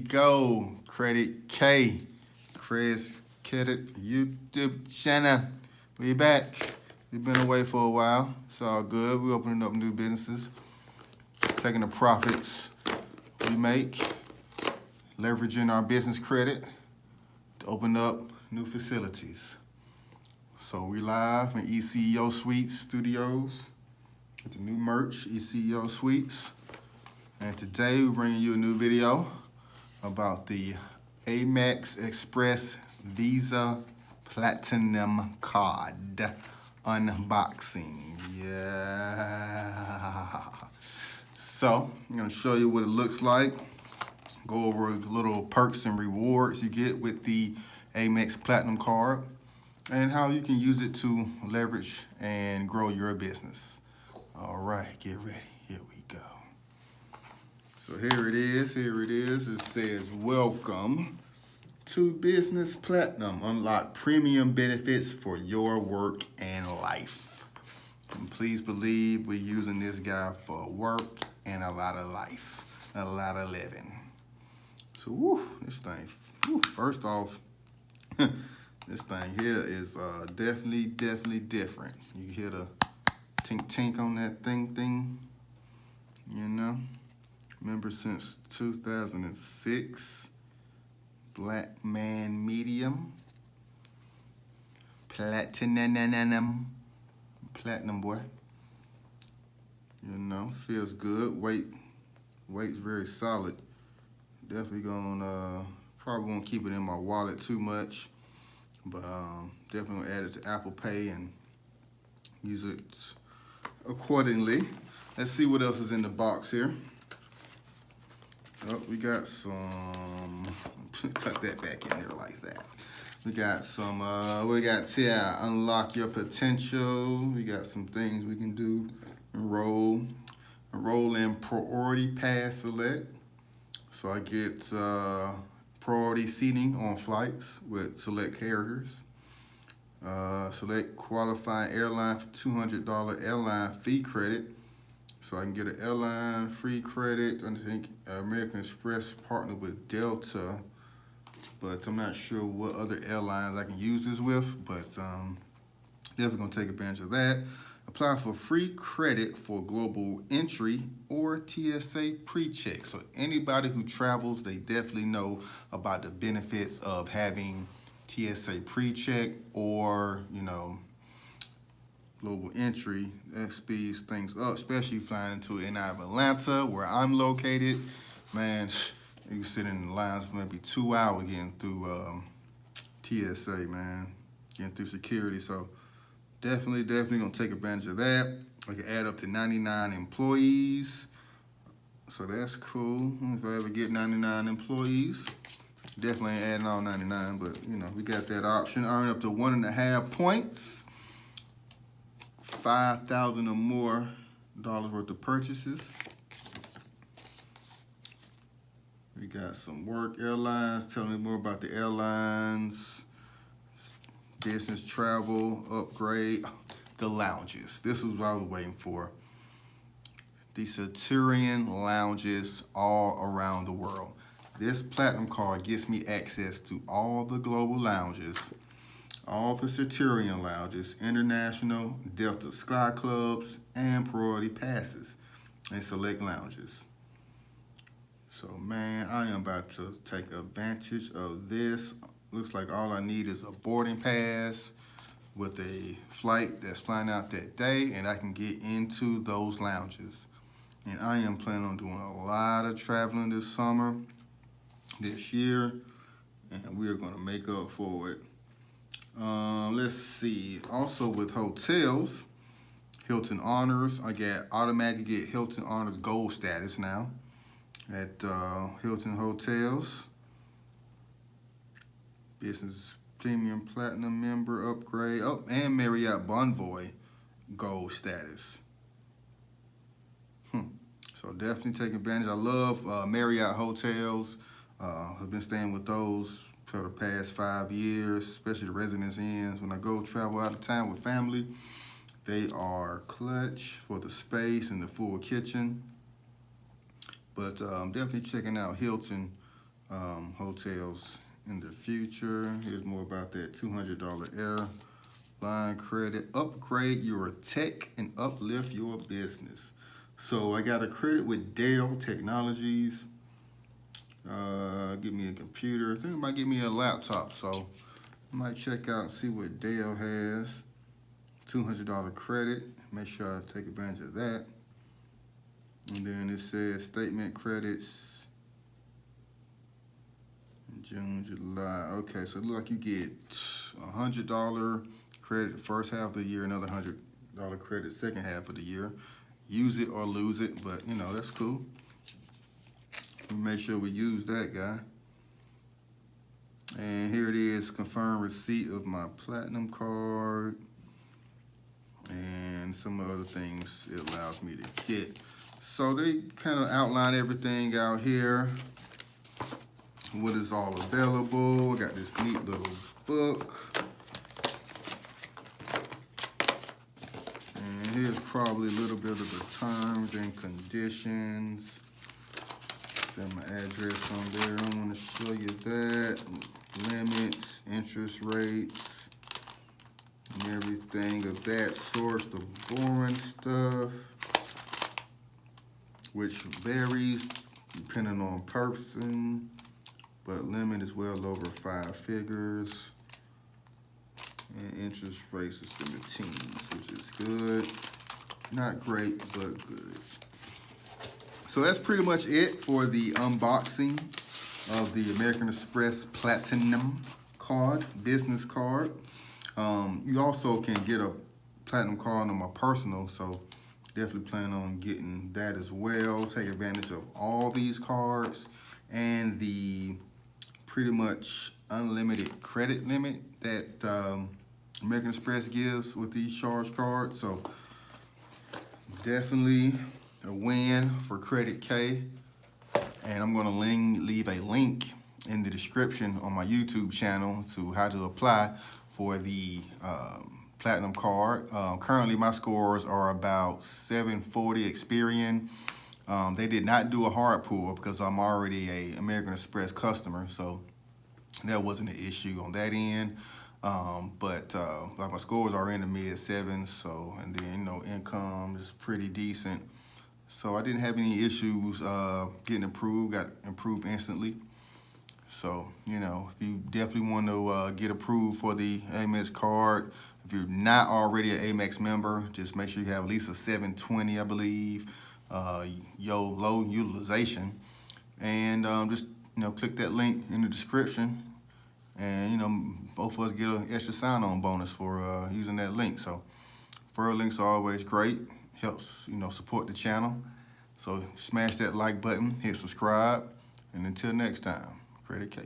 go. Credit K. Chris Credit YouTube channel. We back. We've been away for a while. It's all good. We're opening up new businesses, taking the profits we make, leveraging our business credit to open up new facilities. So we live in ECEO Suites Studios with the new merch, ECEO Suites. And today we're bringing you a new video about the Amex Express Visa Platinum card unboxing. Yeah. So I'm gonna show you what it looks like. Go over the little perks and rewards you get with the Amex Platinum card and how you can use it to leverage and grow your business. All right, get ready. Here we go. So here it is. It says, welcome to Business Platinum. Unlock premium benefits for your work and life. And please believe we're using this guy for work and a lot of life, a lot of living. So, woo, this thing, woo, first off, this thing here is definitely different. You hear the tink on that thing, you know? Remember since 2006, Black Man Medium, Platinum boy. You know, feels good. Weight's very solid. Definitely probably won't keep it in my wallet too much, but definitely gonna add it to Apple Pay and use it accordingly. Let's see what else is in the box here. Oh, we got some, tuck that back in there like that. We got some, unlock your potential. We got some things we can do. Enroll in priority pass select. So I get priority seating on flights with select carriers. Select qualifying airline for $200 airline fee credit. So I can get an airline free credit. I think American Express partnered with Delta, but I'm not sure what other airlines I can use this with, but definitely gonna take advantage of that. Apply for free credit for global entry or TSA pre-check. So anybody who travels, they definitely know about the benefits of having TSA pre-check or, you know, global entry. That speeds things up, especially flying into and out of Atlanta, where I'm located. Man, you can sit in the lines for maybe 2 hours getting through TSA, man, getting through security. So definitely gonna take advantage of that. I can add up to 99 employees. So that's cool. If I ever get 99 employees, definitely ain't adding all 99, but you know, we got that option. Earn up to 1.5 points. 5,000 or more dollars worth of purchases. We got some work airlines. Tell me more about the airlines. Business travel, upgrade, the lounges. This is what I was waiting for. The Centurion lounges all around the world. This platinum card gives me access to all the global lounges, all the Centurion lounges, international, Delta Sky Clubs, and priority passes and select lounges. So man, I am about to take advantage of this. Looks like all I need is a boarding pass with a flight that's flying out that day, and I can get into those lounges. And I am planning on doing a lot of traveling this summer, this year, and we are gonna make up for it. Let's see. Also with hotels, Hilton Honors. I automatically get Hilton Honors Gold status now at Hilton Hotels. Business Premium Platinum member upgrade. Oh, and Marriott Bonvoy Gold status. So definitely take advantage. I love Marriott Hotels. I've been staying with those for the past 5 years, especially the Residence Inns. When I go travel out of town with family, they are clutch for the space and the full kitchen. But definitely checking out Hilton hotels in the future. Here's more about that $200 airline credit. Upgrade your tech and uplift your business. So I got a credit with Dell Technologies. Give me a computer. I think it might give me a laptop. So I might check out and see what Dell has. $200 credit. Make sure I take advantage of that. And then it says statement credits in June, July. Okay, so it looks like you get $100 credit the first half of the year, another $100 credit second half of the year. Use it or lose it, but you know, that's cool. We make sure we use that guy. And here it is, confirm receipt of my platinum card and some other things it allows me to get. So they kind of outline everything out here, what is all available. I got this neat little book. And here's probably a little bit of the terms and conditions. Set my address on there. I'm going to show you that. Limits, interest rates, and everything of that sort. The boring stuff, which varies depending on person, but limit is well over 5 figures. And interest rates is in the teens, which is good. Not great, but good. So that's pretty much it for the unboxing of the American Express Platinum card, business card. You also can get a platinum card on my personal, so definitely plan on getting that as well. Take advantage of all these cards and the pretty much unlimited credit limit that American Express gives with these charge cards. So definitely a win for Credit K. And I'm gonna leave a link in the description on my YouTube channel to how to apply for the Platinum card. Currently my scores are about 740 Experian. They did not do a hard pull because I'm already a American Express customer, so that wasn't an issue on that end. But my scores are in the mid 7s, so, and then, you know, income is pretty decent. So I didn't have any issues getting approved, got approved instantly. So, you know, if you definitely want to get approved for the Amex card, if you're not already an Amex member, just make sure you have at least a 720, I believe, low utilization. And just, you know, click that link in the description. And, you know, both of us get an extra sign-on bonus for using that link. So referral links are always great. Helps, you know, support the channel. So smash that like button, hit subscribe, and until next time, Credit K.